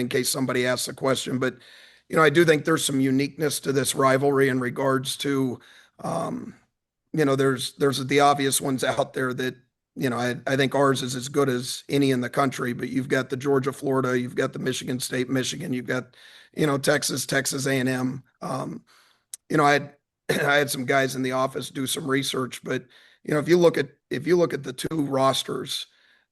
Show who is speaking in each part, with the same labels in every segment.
Speaker 1: in case somebody asks a question. But, I do think there's some uniqueness to this rivalry in regards to, um, there's the obvious ones out there that, I think ours is as good as any in the country, but you've got the Georgia, Florida, you've got the Michigan State, Michigan, you've got, Texas, Texas A&M. I had I had some guys in the office do some research, but if you look at the two rosters,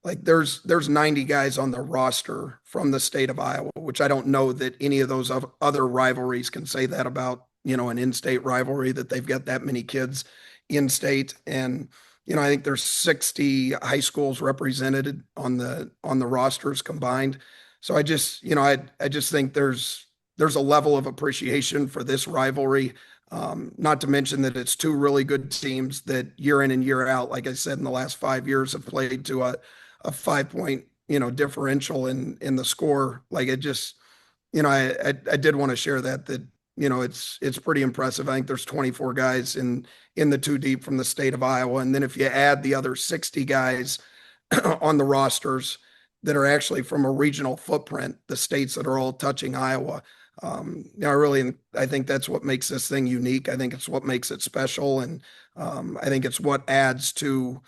Speaker 1: like there's 90 guys on the roster from the state of Iowa, which I don't know that any of those other rivalries can say that about, an in-state rivalry, that they've got that many kids in state. And I think there's 60 high schools represented on the rosters combined. So I just think there's a level of appreciation for this rivalry. Not to mention that it's two really good teams that year in and year out, like I said, in the last 5 years have played to a 5 point, differential in the score. Like it just, I did want to share that, it's pretty impressive. I think there's 24 guys in the two deep from the state of Iowa. And then if you add the other 60 guys on the rosters that are actually from a regional footprint, the states that are all touching Iowa. I think that's what makes this thing unique. I think it's what makes it special, and I think it's what adds to,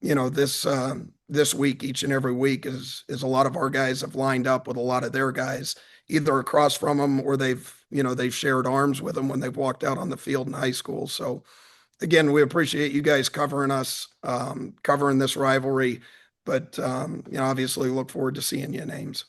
Speaker 1: this week, each and every week is a lot of our guys have lined up with a lot of their guys, either across from them or they've shared arms with them when they've walked out on the field in high school. So again, we appreciate you guys covering us, covering this rivalry, but obviously look forward to seeing you in Ames.